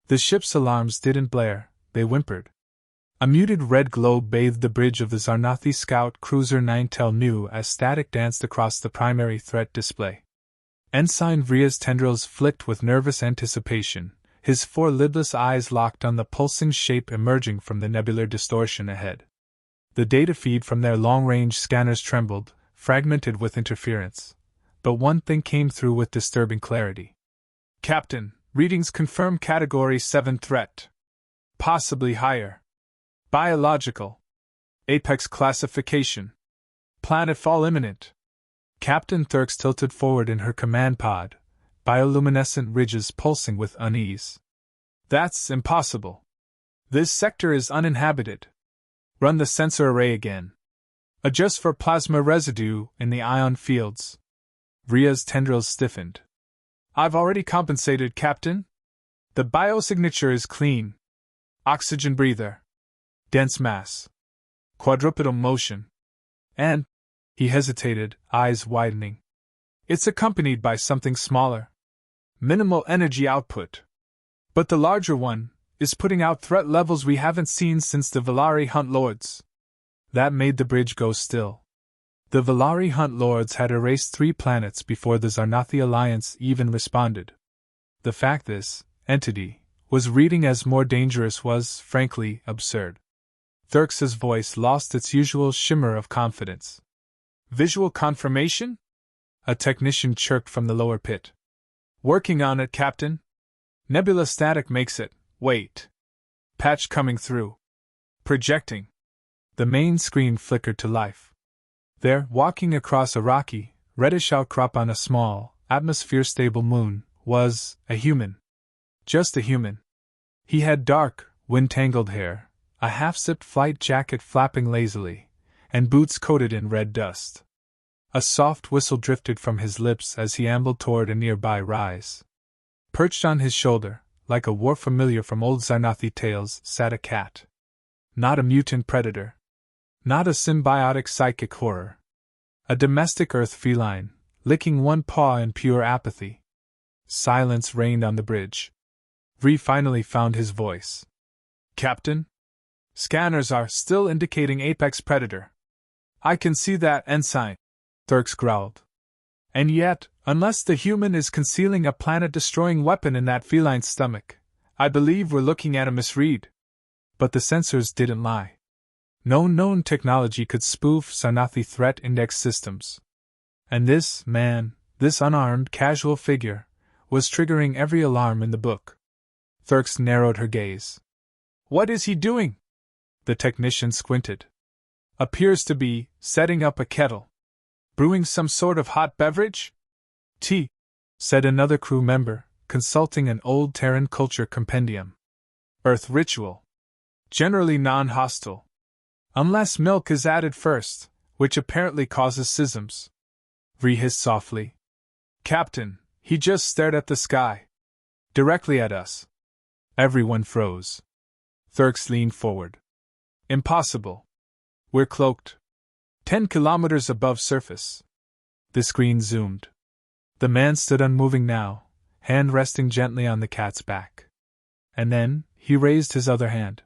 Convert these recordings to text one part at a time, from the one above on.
The ship's alarms didn't blare, they whimpered. A muted red glow bathed the bridge of the Zarnathi scout cruiser Ninetel Nu as static danced across the primary threat display. Ensign Vria's tendrils flicked with nervous anticipation, his four lidless eyes locked on the pulsing shape emerging from the nebular distortion ahead. The data feed from their long-range scanners trembled, fragmented with interference. But one thing came through with disturbing clarity. "Captain, readings confirm Category 7 threat. Possibly higher. Biological. Apex classification. Planetfall imminent." Captain Thirks tilted forward in her command pod, bioluminescent ridges pulsing with unease. "That's impossible. This sector is uninhabited. Run the sensor array again. Adjust for plasma residue in the ion fields." Vria's tendrils stiffened. "I've already compensated, Captain. The biosignature is clean. Oxygen breather. Dense mass. Quadrupedal motion. And," he hesitated, eyes widening, "it's accompanied by something smaller. Minimal energy output. But the larger one is putting out threat levels we haven't seen since the Valari Hunt Lords." That made the bridge go still. The Valari Hunt Lords had erased 3 planets before the Zarnathi Alliance even responded. The fact this entity was reading as more dangerous was, frankly, absurd. Thirks's voice lost its usual shimmer of confidence. "Visual confirmation?" a technician chirped from the lower pit. "Working on it, Captain. Nebula static makes it. Wait. Patch coming through. Projecting." The main screen flickered to life. There, walking across a rocky, reddish outcrop on a small, atmosphere-stable moon, was a human. Just a human. He had dark, wind-tangled hair, a half-zipped flight jacket flapping lazily, and boots coated in red dust. A soft whistle drifted from his lips as he ambled toward a nearby rise. Perched on his shoulder, like a war familiar from old Zarnathi tales, sat a cat. Not a mutant predator. Not a symbiotic psychic horror. A domestic earth feline, licking one paw in pure apathy. Silence reigned on the bridge. Vri finally found his voice. "Captain? Scanners are still indicating apex predator." "I can see that, Ensign," Thirks growled. "And yet, unless the human is concealing a planet-destroying weapon in that feline's stomach, I believe we're looking at a misread." But the sensors didn't lie. No known technology could spoof Zarnathi threat index systems. And this man, this unarmed, casual figure, was triggering every alarm in the book. Thirks narrowed her gaze. "What is he doing?" The technician squinted. "Appears to be setting up a kettle. Brewing some sort of hot beverage?" "Tea," said another crew member, consulting an old Terran culture compendium. "Earth ritual. Generally non-hostile. Unless milk is added first, which apparently causes schisms." Vri hissed softly. "Captain, he just stared at the sky. Directly at us." Everyone froze. Thirks leaned forward. "Impossible. We're cloaked. 10 kilometers above surface." The screen zoomed. The man stood unmoving now, hand resting gently on the cat's back. And then, he raised his other hand.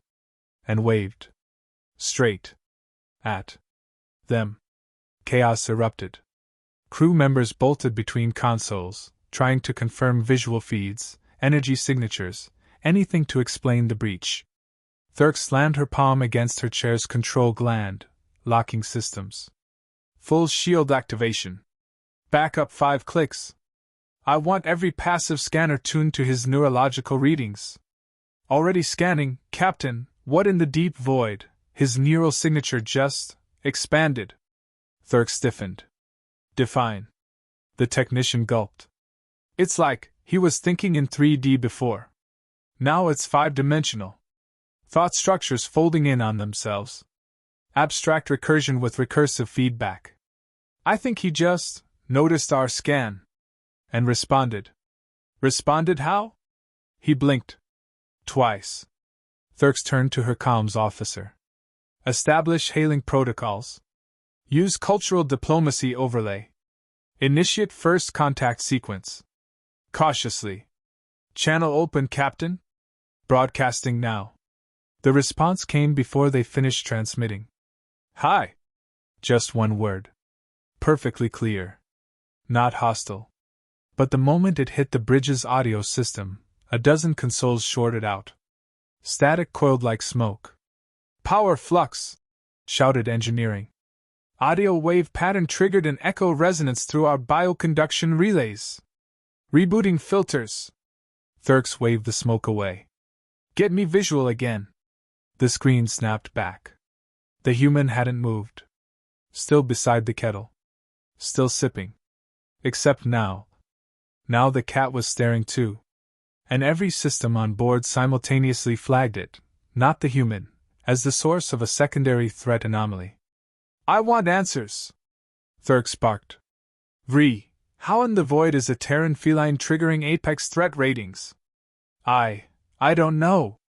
And waved. Straight. At them. Chaos erupted. Crew members bolted between consoles, trying to confirm visual feeds, energy signatures, anything to explain the breach. Thirk slammed her palm against her chair's control gland, locking systems. "Full shield activation. Back up 5 clicks. I want every passive scanner tuned to his neurological readings." "Already scanning, Captain. What in the deep void?" His neural signature just expanded. Thirk stiffened. "Define." The technician gulped. "It's like he was thinking in 3D before. Now it's 5-dimensional. Thought structures folding in on themselves. Abstract recursion with recursive feedback. I think he just noticed our scan. And responded." "Responded how?" He blinked. "Twice." Thirks turned to her comms officer. "Establish hailing protocols. Use cultural diplomacy overlay. Initiate first contact sequence. Cautiously. Channel open, Captain." Broadcasting now. The response came before they finished transmitting. Hi. Just one word. Perfectly clear. Not hostile. But the moment it hit the bridge's audio system, a dozen consoles shorted out. Static coiled like smoke. Power flux! Shouted engineering. Audio wave pattern triggered an echo resonance through our bioconduction relays. Rebooting filters. Thurks waved the smoke away. Get me visual again. The screen snapped back. The human hadn't moved. Still beside the kettle. Still sipping. Except now. Now the cat was staring too. And every system on board simultaneously flagged it, not the human, as the source of a secondary threat anomaly. I want answers! Thurks barked. Vree, how in the void is a Terran feline triggering apex threat ratings? I don't know.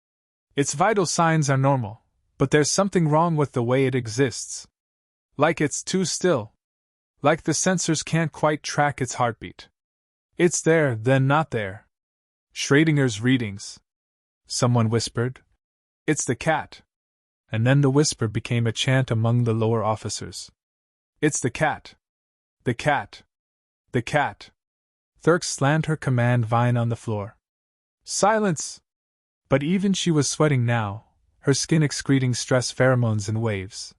Its vital signs are normal, but there's something wrong with the way it exists. Like it's too still. Like the sensors can't quite track its heartbeat. It's there, then not there. Schrodinger's readings. Someone whispered. It's the cat. And then the whisper became a chant among the lower officers. It's the cat. The cat. The cat. Thurks slammed her command vine on the floor. Silence! But even she was sweating now, her skin excreting stress pheromones in waves.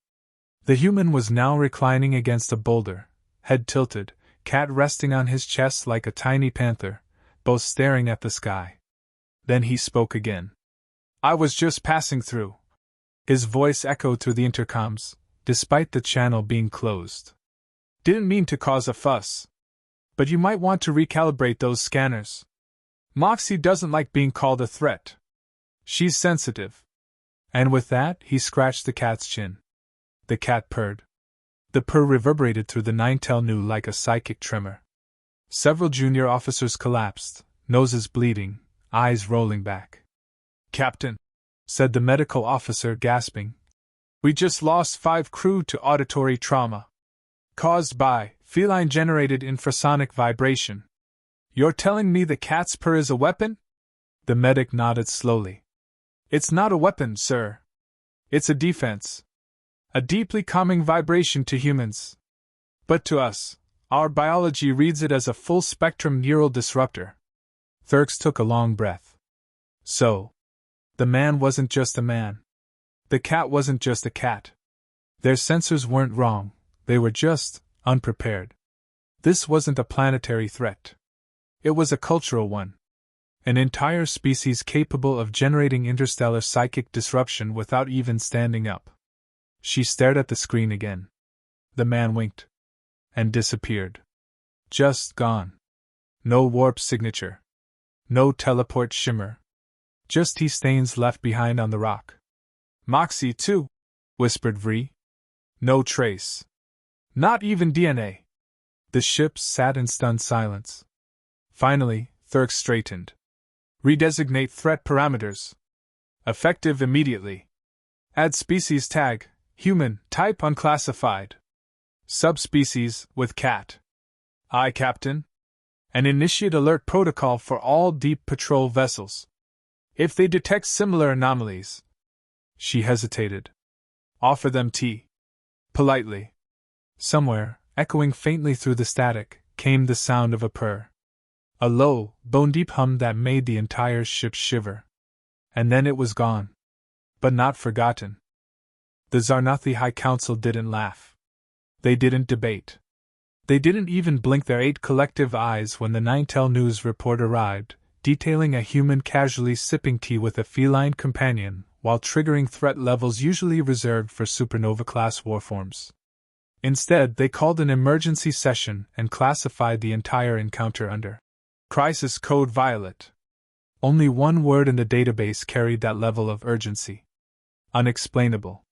The human was now reclining against a boulder, head tilted, cat resting on his chest like a tiny panther, both staring at the sky. Then he spoke again. I was just passing through. His voice echoed through the intercoms, despite the channel being closed. Didn't mean to cause a fuss. But you might want to recalibrate those scanners. Moxie doesn't like being called a threat. She's sensitive. And with that, he scratched the cat's chin. The cat purred. The purr reverberated through the Nintel Nu like a psychic tremor. Several junior officers collapsed, noses bleeding, eyes rolling back. Captain, said the medical officer, gasping. We just lost 5 crew to auditory trauma. Caused by feline-generated infrasonic vibration. You're telling me the cat's purr is a weapon? The medic nodded slowly. It's not a weapon, sir. It's a defense. A deeply calming vibration to humans. But to us, our biology reads it as a full-spectrum neural disruptor. Thurks took a long breath. So, the man wasn't just a man. The cat wasn't just a cat. Their sensors weren't wrong, they were just unprepared. This wasn't a planetary threat. It was a cultural one. An entire species capable of generating interstellar psychic disruption without even standing up. She stared at the screen again. The man winked. And disappeared. Just gone. No warp signature. No teleport shimmer. Just tea stains left behind on the rock. Moxie, too, whispered Vree. No trace. Not even DNA. The ship sat in stunned silence. Finally, Thurks straightened. Redesignate threat parameters. Effective immediately. Add species tag, human, type unclassified. Subspecies, with cat. Aye, Captain. And initiate alert protocol for all deep patrol vessels. If they detect similar anomalies. She hesitated. Offer them tea. Politely. Somewhere, echoing faintly through the static, came the sound of a purr. A low, bone-deep hum that made the entire ship shiver. And then it was gone. But not forgotten. The Zarnathi High Council didn't laugh. They didn't debate. They didn't even blink their 8 collective eyes when the Nintel News report arrived, detailing a human casually sipping tea with a feline companion, while triggering threat levels usually reserved for supernova-class warforms. Instead, they called an emergency session and classified the entire encounter under Crisis Code Violet. Only one word in the database carried that level of urgency. Unexplainable.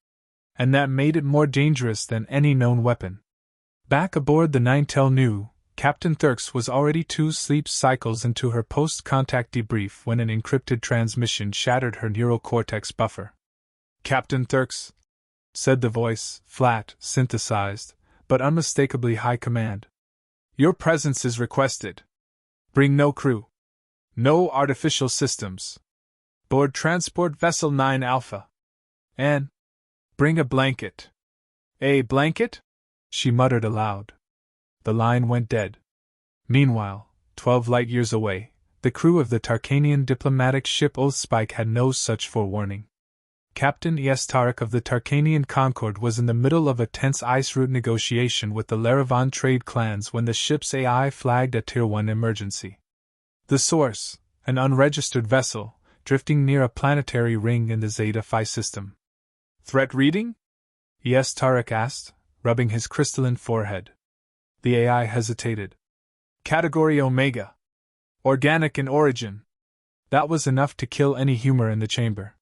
And that made it more dangerous than any known weapon. Back aboard the Nintel Nu, Captain Thurks was already 2 sleep cycles into her post-contact debrief when an encrypted transmission shattered her neural cortex buffer. Captain Thurks, said the voice, flat, synthesized, but unmistakably high command. Your presence is requested. Bring no crew. No artificial systems. Board Transport Vessel 9 Alpha. And bring a blanket. A blanket? She muttered aloud. The line went dead. Meanwhile, 12 light-years away, the crew of the Tarkanian diplomatic ship Oathspike had no such forewarning. Captain E.S. Tarek of the Tarkanian Concord was in the middle of a tense ice route negotiation with the Laravan trade clans when the ship's AI flagged a Tier 1 emergency. The source, an unregistered vessel, drifting near a planetary ring in the SCI-FI system. Threat reading? E.S. Tarek asked, rubbing his crystalline forehead. The AI hesitated. Category Omega. Organic in origin. That was enough to kill any humor in the chamber.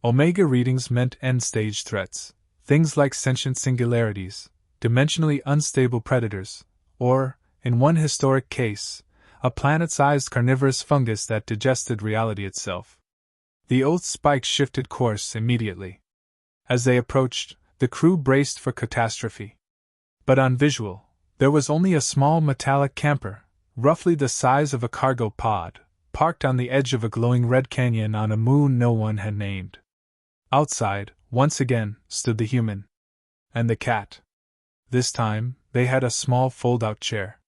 Omega readings meant end-stage threats, things like sentient singularities, dimensionally unstable predators, or, in one historic case, a planet-sized carnivorous fungus that digested reality itself. The Oathspike shifted course immediately. As they approached, the crew braced for catastrophe. But on visual, there was only a small metallic camper, roughly the size of a cargo pod, parked on the edge of a glowing red canyon on a moon no one had named. Outside, once again, stood the human. And the cat. This time, they had a small fold-out chair.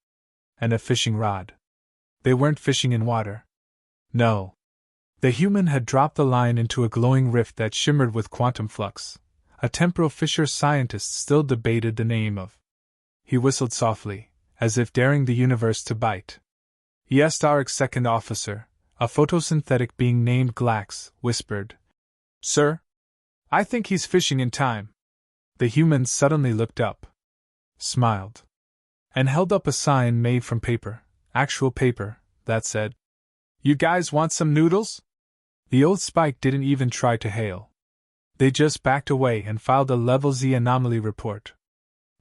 And a fishing rod. They weren't fishing in water. No. The human had dropped the line into a glowing rift that shimmered with quantum flux. A temporal fissure scientist still debated the name of. He whistled softly, as if daring the universe to bite. E.S. Tarek's second officer, a photosynthetic being named Glax, whispered, "Sir? I think he's fishing in time." The human suddenly looked up, smiled, and held up a sign made from paper, actual paper, that said, "You guys want some noodles?" The Oathspike didn't even try to hail. They just backed away and filed a Level Z anomaly report.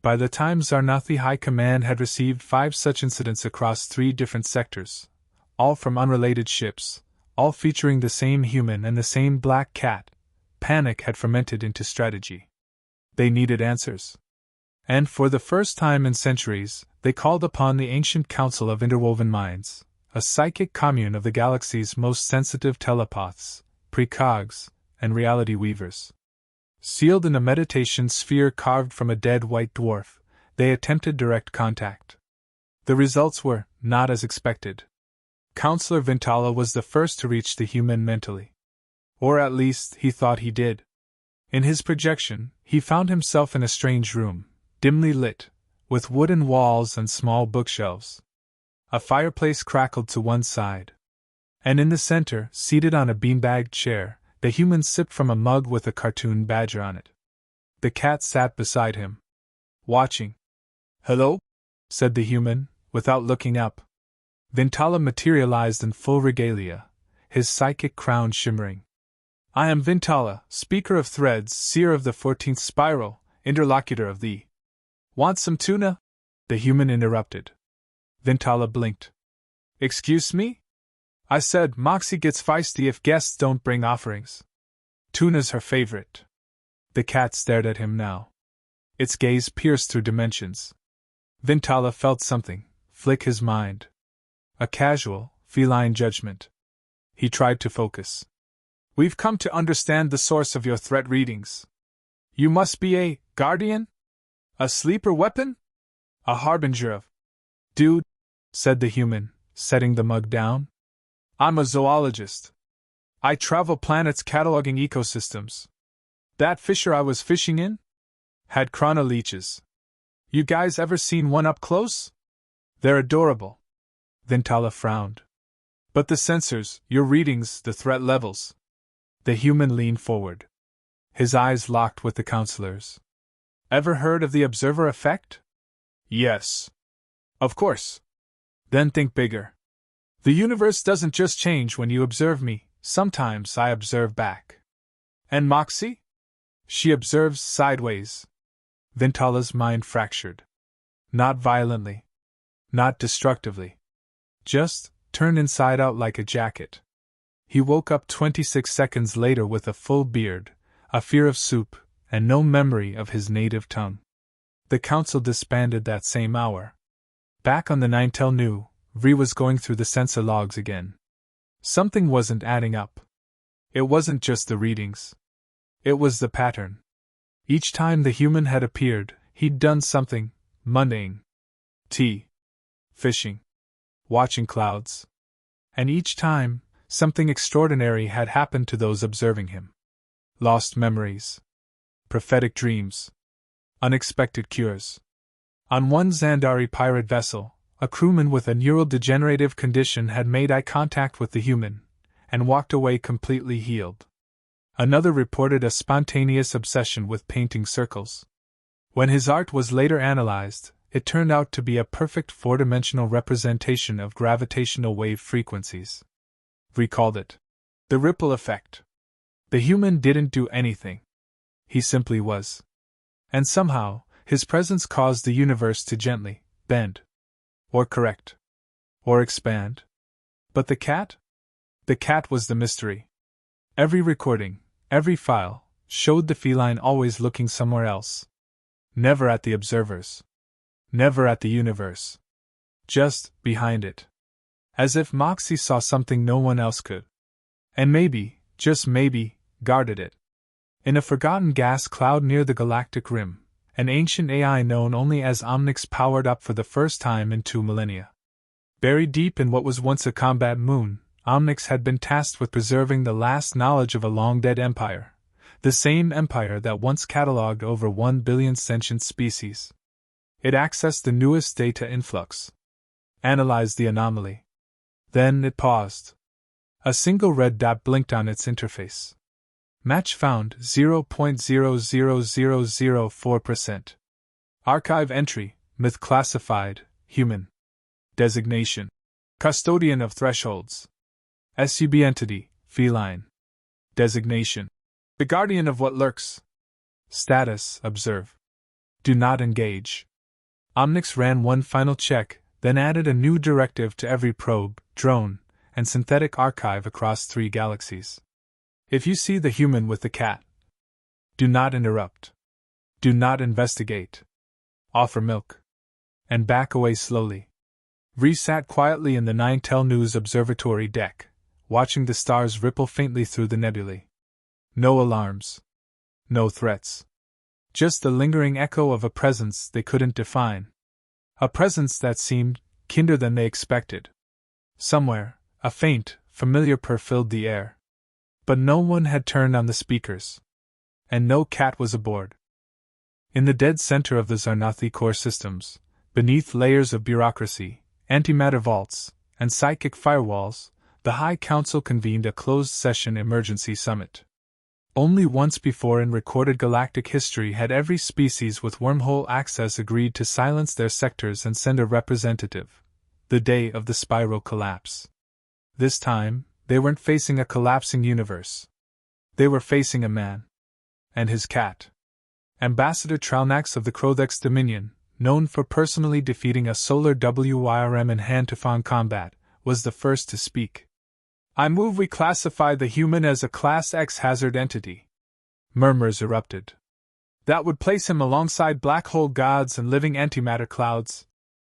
By the time Zarnathi High Command had received 5 such incidents across 3 different sectors, all from unrelated ships, all featuring the same human and the same black cat, panic had fermented into strategy. They needed answers. And for the first time in centuries, they called upon the ancient Council of Interwoven Minds, a psychic commune of the galaxy's most sensitive telepaths, precogs, and reality weavers. Sealed in a meditation sphere carved from a dead white dwarf, they attempted direct contact. The results were not as expected. Counselor Vintala was the first to reach the human mentally. Or at least, he thought he did. In his projection, he found himself in a strange room, dimly lit, with wooden walls and small bookshelves. A fireplace crackled to one side. And in the center, seated on a beanbag chair, the human sipped from a mug with a cartoon badger on it. The cat sat beside him, watching. "Hello?" said the human, without looking up. Vintala materialized in full regalia, his psychic crown shimmering. "I am Vintala, speaker of threads, seer of the 14th spiral, interlocutor of the..." "Want some tuna?" the human interrupted. Vintala blinked. "Excuse me?" "I said Moxie gets feisty if guests don't bring offerings. Tuna's her favorite." The cat stared at him now. Its gaze pierced through dimensions. Vintala felt something flick his mind. A casual, feline judgment. He tried to focus. "We've come to understand the source of your threat readings. You must be a guardian? A sleeper weapon? A harbinger of..." "Dude," said the human, setting the mug down. "I'm a zoologist. I travel planets cataloging ecosystems. That fisher I was fishing in had chrono leeches. You guys ever seen one up close? They're adorable." Vintala frowned. "But the sensors, your readings, the threat levels..." The human leaned forward. His eyes locked with the counselor's. "Ever heard of the observer effect?" "Yes. Of course." "Then think bigger. The universe doesn't just change when you observe me, sometimes I observe back." "And Moxie?" "She observes sideways." Vintala's mind fractured. Not violently. Not destructively. Just turned inside out like a jacket. He woke up 26 seconds later with a full beard, a fear of soup, and no memory of his native tongue. The council disbanded that same hour. Back on the Nintel Nu, Vri was going through the sensor logs again. Something wasn't adding up. It wasn't just the readings. It was the pattern. Each time the human had appeared, he'd done something mundane. Tea. Fishing. Watching clouds. And each time, something extraordinary had happened to those observing him. Lost memories. Prophetic dreams. Unexpected cures. On one Zandari pirate vessel, a crewman with a neurodegenerative condition had made eye contact with the human, and walked away completely healed. Another reported a spontaneous obsession with painting circles. When his art was later analyzed, it turned out to be a perfect four-dimensional representation of gravitational wave frequencies. We called it the ripple effect. The human didn't do anything. He simply was. And somehow, his presence caused the universe to gently bend. Or correct. Or expand. But the cat? The cat was the mystery. Every recording, every file, showed the feline always looking somewhere else. Never at the observers. Never at the universe. Just behind it. As if Moxie saw something no one else could. And maybe, just maybe, guarded it. In a forgotten gas cloud near the galactic rim, an ancient AI known only as Omnix powered up for the first time in 2 millennia. Buried deep in what was once a combat moon, Omnix had been tasked with preserving the last knowledge of a long-dead empire, the same empire that once catalogued over 1 billion sentient species. It accessed the newest data influx. Analyzed the anomaly. Then it paused. A single red dot blinked on its interface. Match found 0.00004%. Archive entry, myth classified, human. Designation. Custodian of thresholds. SUB entity, feline. Designation. The guardian of what lurks. Status, observe. Do not engage. Omnix ran one final check, then added a new directive to every probe, drone, and synthetic archive across 3 galaxies. If you see the human with the cat, do not interrupt. Do not investigate. Offer milk. And back away slowly. Ree sat quietly in the Ninetel News Observatory deck, watching the stars ripple faintly through the nebulae. No alarms. No threats. Just the lingering echo of a presence they couldn't define. A presence that seemed kinder than they expected. Somewhere, a faint, familiar purr filled the air. But no one had turned on the speakers. And no cat was aboard. In the dead center of the Zarnathi core systems, beneath layers of bureaucracy, antimatter vaults, and psychic firewalls, the High Council convened a closed-session emergency summit. Only once before in recorded galactic history had every species with wormhole access agreed to silence their sectors and send a representative. The day of the spiral collapse. This time, they weren't facing a collapsing universe. They were facing a man. And his cat. Ambassador Tralnax of the Krothex Dominion, known for personally defeating a solar WYRM in hand-to-hand combat, was the first to speak. I move we classify the human as a Class X hazard entity. Murmurs erupted. That would place him alongside black hole gods and living antimatter clouds,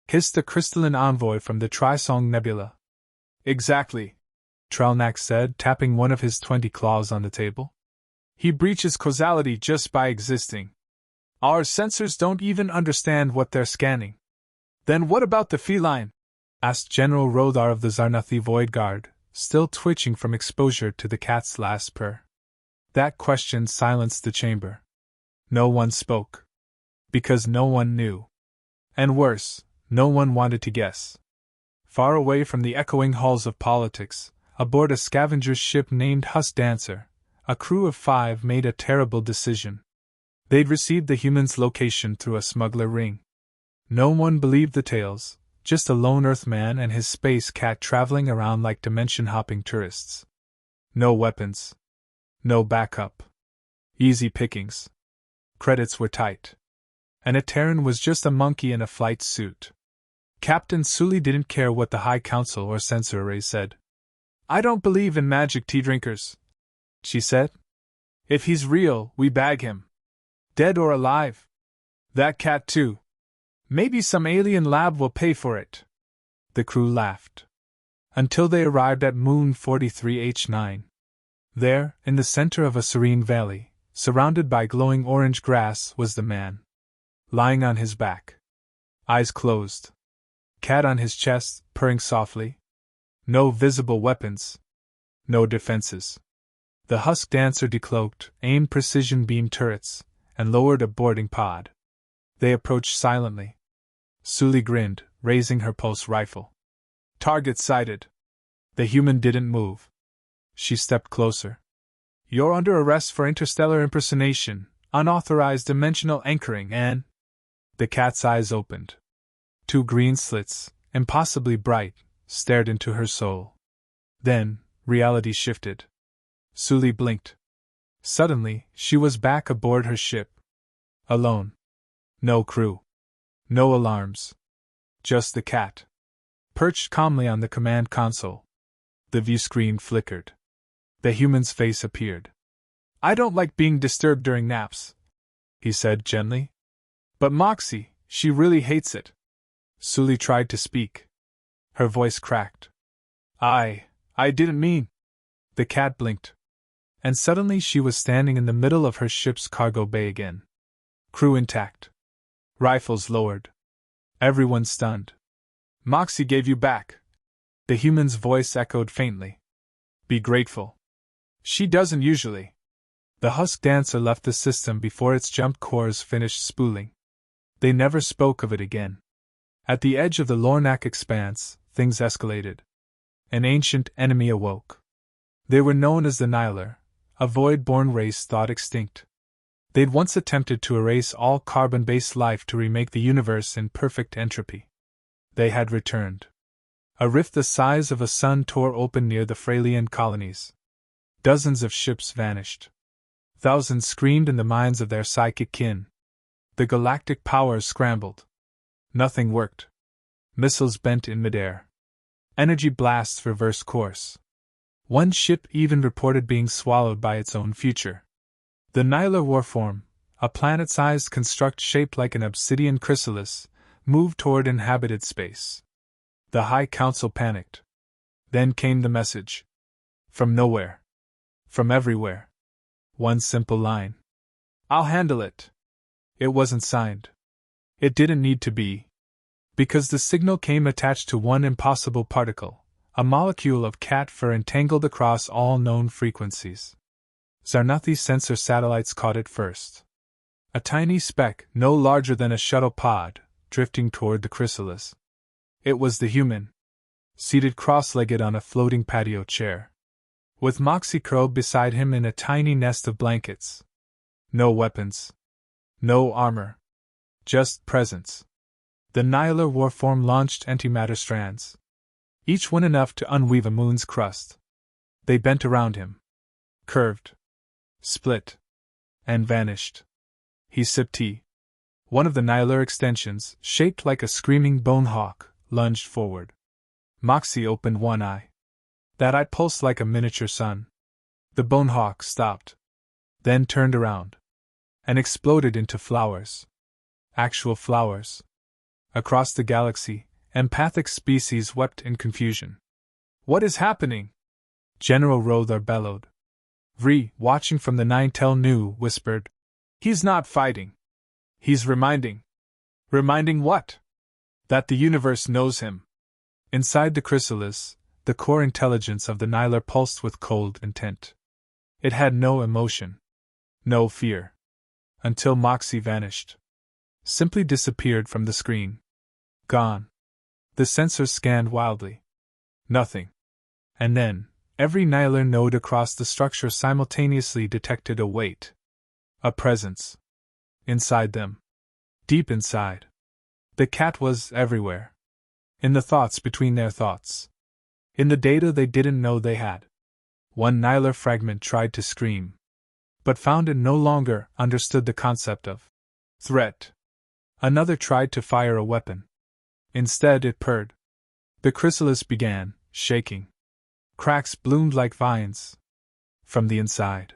hissed the crystalline envoy from the Trisong Nebula. Exactly, Tralnax said, tapping one of his 20 claws on the table. He breaches causality just by existing. Our sensors don't even understand what they're scanning. Then what about the feline? Asked General Rodar of the Zarnathi Void Guard, still twitching from exposure to the cat's last purr. That question silenced the chamber. No one spoke. Because no one knew. And worse, no one wanted to guess. Far away from the echoing halls of politics, aboard a scavenger's ship named Huss Dancer, a crew of 5 made a terrible decision. They'd received the human's location through a smuggler ring. No one believed the tales, just a lone Earthman and his space cat traveling around like dimension-hopping tourists. No weapons. No backup. Easy pickings. Credits were tight. And a Terran was just a monkey in a flight suit. Captain Sully didn't care what the High Council or Sensor Array said. I don't believe in magic tea drinkers, she said. If he's real, we bag him. Dead or alive. That cat too. Maybe some alien lab will pay for it. The crew laughed. Until they arrived at Moon 43H9. There, in the center of a serene valley, surrounded by glowing orange grass, was the man. Lying on his back. Eyes closed. Cat on his chest, purring softly. No visible weapons. No defenses. The husk dancer decloaked, aimed precision beam turrets, and lowered a boarding pod. They approached silently. Sully grinned, raising her pulse rifle. Target sighted. The human didn't move. She stepped closer. You're under arrest for interstellar impersonation, unauthorized dimensional anchoring, and... The cat's eyes opened. Two green slits, impossibly bright, stared into her soul. Then, reality shifted. Sully blinked. Suddenly, she was back aboard her ship. Alone. No crew. No alarms. Just the cat. Perched calmly on the command console. The view screen flickered. The human's face appeared. I don't like being disturbed during naps, he said gently. But Moxie, she really hates it. Sully tried to speak. Her voice cracked. I didn't mean. The cat blinked. And suddenly she was standing in the middle of her ship's cargo bay again. Crew intact. Rifles lowered. Everyone stunned. Moxie gave you back. The human's voice echoed faintly. Be grateful. She doesn't usually. The husk dancer left the system before its jump cores finished spooling. They never spoke of it again. At the edge of the Lornak expanse, things escalated. An ancient enemy awoke. They were known as the Nihilar, a void-born race thought extinct. They'd once attempted to erase all carbon-based life to remake the universe in perfect entropy. They had returned. A rift the size of a sun tore open near the Fralian colonies. Dozens of ships vanished. Thousands screamed in the minds of their psychic kin. The galactic powers scrambled. Nothing worked. Missiles bent in midair. Energy blasts reversed course. One ship even reported being swallowed by its own future. The Nihilar warform, a planet-sized construct shaped like an obsidian chrysalis, moved toward inhabited space. The High Council panicked. Then came the message. From nowhere. From everywhere. One simple line. I'll handle it. It wasn't signed. It didn't need to be. Because the signal came attached to one impossible particle, a molecule of cat fur entangled across all known frequencies. Zarnathi's sensor satellites caught it first. A tiny speck, no larger than a shuttle pod, drifting toward the chrysalis. It was the human, seated cross-legged on a floating patio chair, with Moxie curled beside him in a tiny nest of blankets. No weapons. No armor. Just presence. The Nihilar warform launched antimatter strands, each one enough to unweave a moon's crust. They bent around him. Curved. Split. And vanished. He sipped tea. One of the Nihilar extensions, shaped like a screaming bone hawk, lunged forward. Moxie opened one eye. That eye pulsed like a miniature sun. The bone hawk stopped. Then turned around. And exploded into flowers. Actual flowers. Across the galaxy, empathic species wept in confusion. What is happening? General Rothar bellowed. Vree, watching from the 9tel Nu, whispered. He's not fighting. He's reminding. Reminding what? That the universe knows him. Inside the chrysalis, the core intelligence of the Nihilar pulsed with cold intent. It had no emotion. No fear. Until Moxie vanished. Simply disappeared from the screen. Gone. The sensors scanned wildly. Nothing. And then, every Nihilar node across the structure simultaneously detected a weight. A presence. Inside them. Deep inside. The cat was everywhere. In the thoughts between their thoughts. In the data they didn't know they had. One Nihilar fragment tried to scream, but found it no longer understood the concept of threat. Another tried to fire a weapon. Instead it purred. The chrysalis began, shaking. Cracks bloomed like vines. From the inside.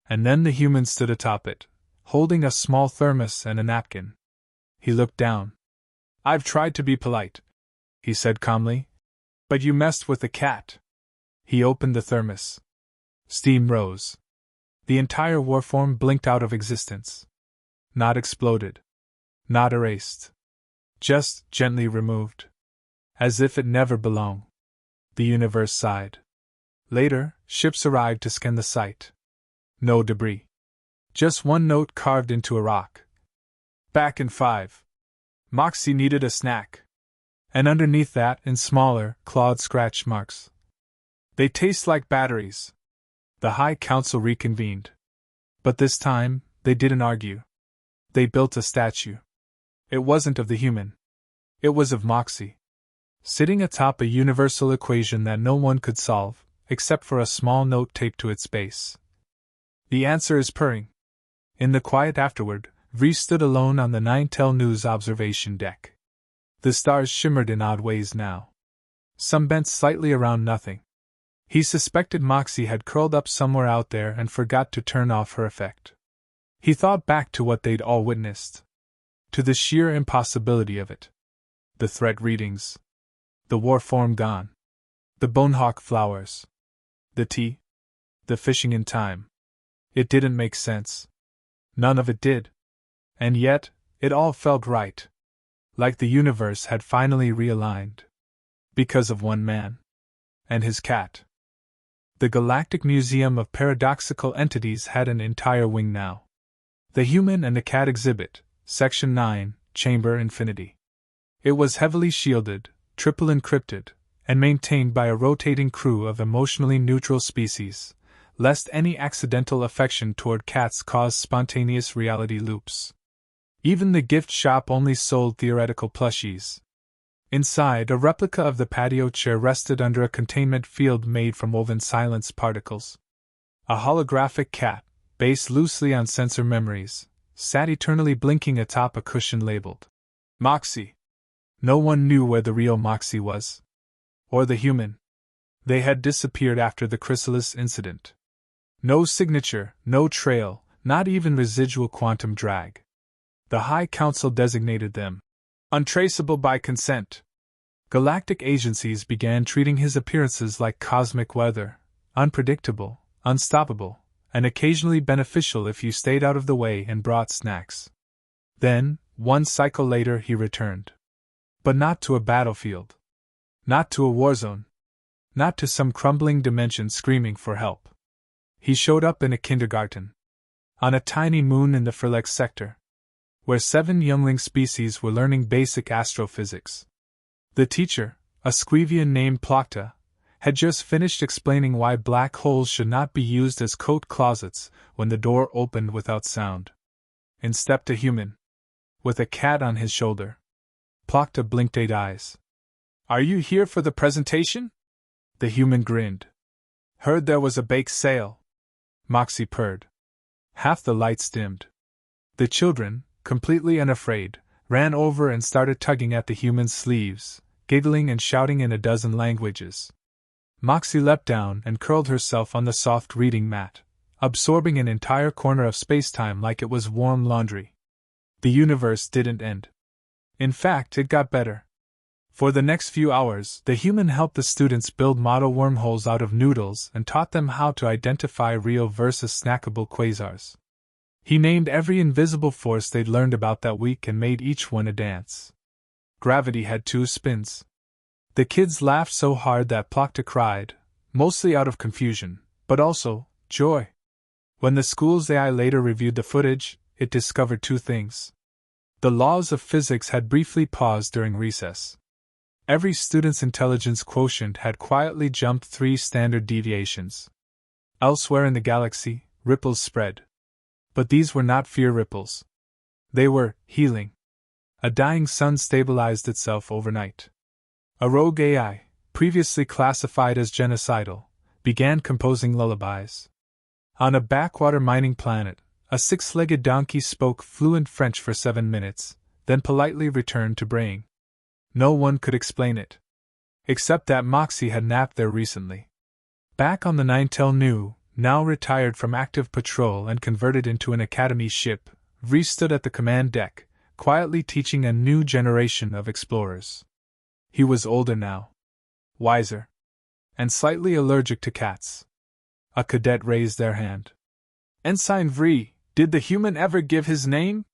And then the human stood atop it, holding a small thermos and a napkin. He looked down. I've tried to be polite, he said calmly. But you messed with the cat. He opened the thermos. Steam rose. The entire warform blinked out of existence. Not exploded. Not erased. Just gently removed. As if it never belonged. The universe sighed. Later, ships arrived to scan the site. No debris. Just one note carved into a rock. Back in 5. Moxie needed a snack. And underneath that, in smaller, clawed scratch marks. They taste like batteries. The High Council reconvened. But this time, they didn't argue. They built a statue. It wasn't of the human. It was of Moxie. Sitting atop a universal equation that no one could solve, except for a small note taped to its base. The answer is purring. In the quiet afterward, Vree stood alone on the 9tel News observation deck. The stars shimmered in odd ways now. Some bent slightly around nothing. He suspected Moxie had curled up somewhere out there and forgot to turn off her effect. He thought back to what they'd all witnessed. To the sheer impossibility of it. The threat readings. The warform gone. The bonehawk flowers. The tea. The fishing in time. It didn't make sense. None of it did. And yet, it all felt right. Like the universe had finally realigned. Because of one man. And his cat. The Galactic Museum of Paradoxical Entities had an entire wing now. The Human and the Cat exhibit, Section 9, Chamber Infinity. It was heavily shielded, triple encrypted, and maintained by a rotating crew of emotionally neutral species, lest any accidental affection toward cats cause spontaneous reality loops. Even the gift shop only sold theoretical plushies. Inside, a replica of the patio chair rested under a containment field made from woven silence particles. A holographic cat, based loosely on sensor memories, sat eternally blinking atop a cushion labeled Moxie. No one knew where the real Moxie was. Or the human. They had disappeared after the chrysalis incident. No signature, no trail, not even residual quantum drag. The High Council designated them untraceable by consent. Galactic agencies began treating his appearances like cosmic weather, unpredictable, unstoppable, and occasionally beneficial if you stayed out of the way and brought snacks. Then, one cycle later, he returned. But not to a battlefield. Not to a war zone. Not to some crumbling dimension screaming for help. He showed up in a kindergarten. On a tiny moon in the Frelex sector. Where 7 youngling species were learning basic astrophysics. The teacher, a Squevian named Plokta, had just finished explaining why black holes should not be used as coat closets when the door opened without sound. In stepped a human. With a cat on his shoulder. Plokta blinked 8 eyes. "Are you here for the presentation?" The human grinned. "Heard there was a bake sale." Moxie purred. Half the lights dimmed. The children, completely unafraid, ran over and started tugging at the human's sleeves, giggling and shouting in a dozen languages. Moxie leapt down and curled herself on the soft reading mat, absorbing an entire corner of spacetime like it was warm laundry. The universe didn't end. In fact, it got better. For the next few hours, the human helped the students build model wormholes out of noodles and taught them how to identify real versus snackable quasars. He named every invisible force they'd learned about that week and made each one a dance. Gravity had 2 spins. The kids laughed so hard that Plokta cried, mostly out of confusion, but also joy. When the school's AI later reviewed the footage, it discovered 2 things. The laws of physics had briefly paused during recess. Every student's intelligence quotient had quietly jumped 3 standard deviations. Elsewhere in the galaxy, ripples spread. But these were not fear ripples. They were healing. A dying sun stabilized itself overnight. A rogue AI, previously classified as genocidal, began composing lullabies. On a backwater mining planet, a 6-legged donkey spoke fluent French for 7 minutes, then politely returned to braying. No one could explain it. Except that Moxie had napped there recently. Back on the 9tel Nu, now retired from active patrol and converted into an academy ship, Vree stood at the command deck, quietly teaching a new generation of explorers. He was older now. Wiser. And slightly allergic to cats. A cadet raised their hand. Ensign Vri, did the human ever give his name?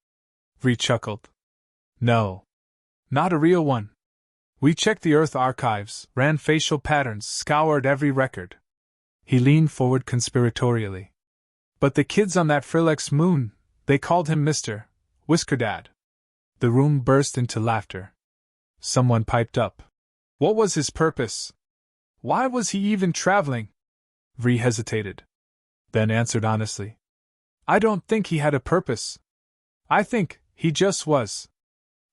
Vri chuckled. No. Not a real one. We checked the Earth archives, ran facial patterns, scoured every record. He leaned forward conspiratorially. But the kids on that Frillex moon, they called him Mr. Whiskerdad. The room burst into laughter. Someone piped up. What was his purpose? Why was he even traveling? Vri hesitated. Then answered honestly. I don't think he had a purpose. I think he just was.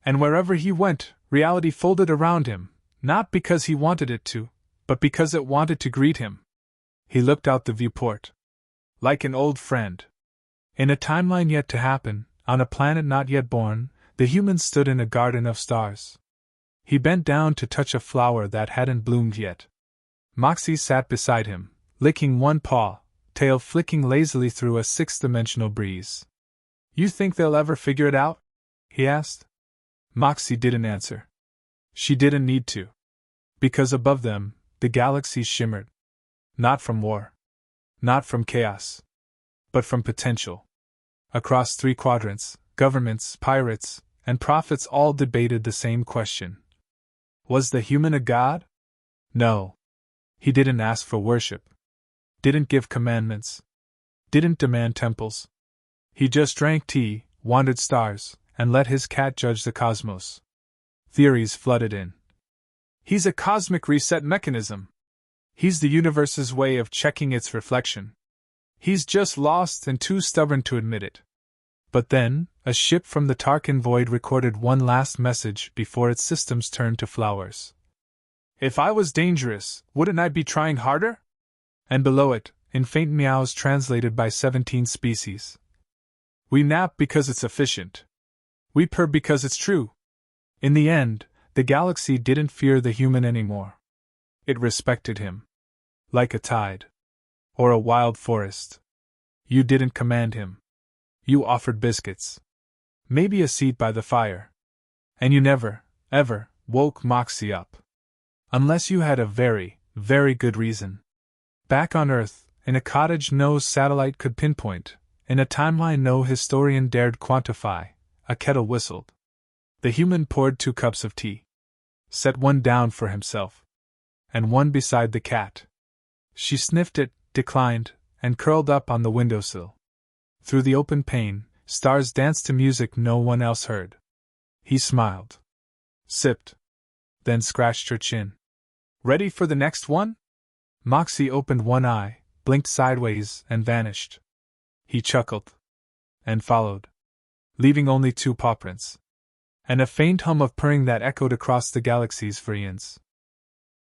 And wherever he went, reality folded around him, not because he wanted it to, but because it wanted to greet him. He looked out the viewport. Like an old friend. In a timeline yet to happen, on a planet not yet born, the humans stood in a garden of stars. He bent down to touch a flower that hadn't bloomed yet. Moxie sat beside him, licking one paw, tail flicking lazily through a sixth-dimensional breeze. You think they'll ever figure it out? He asked. Moxie didn't answer. She didn't need to. Because above them, the galaxy shimmered. Not from war. Not from chaos. But from potential. Across 3 quadrants, governments, pirates, and prophets all debated the same question. Was the human a god? No. He didn't ask for worship. Didn't give commandments. Didn't demand temples. He just drank tea, wandered stars, and let his cat judge the cosmos. Theories flooded in. He's a cosmic reset mechanism. He's the universe's way of checking its reflection. He's just lost and too stubborn to admit it. But then, a ship from the Tarkin void recorded one last message before its systems turned to flowers. If I was dangerous, wouldn't I be trying harder? And below it, in faint meows translated by 17 species. We nap because it's efficient. We purr because it's true. In the end, the galaxy didn't fear the human anymore. It respected him. Like a tide. Or a wild forest. You didn't command him. You offered biscuits. Maybe a seat by the fire. And you never, ever, woke Moxie up. Unless you had a very, very good reason. Back on Earth, in a cottage no satellite could pinpoint, in a timeline no historian dared quantify, a kettle whistled. The human poured 2 cups of tea. Set one down for himself. And one beside the cat. She sniffed it, declined, and curled up on the windowsill. Through the open pane, stars danced to music no one else heard. He smiled. Sipped. Then scratched her chin. Ready for the next one? Moxie opened one eye, blinked sideways, and vanished. He chuckled. And followed. Leaving only 2 paw prints. And a faint hum of purring that echoed across the galaxies for eons.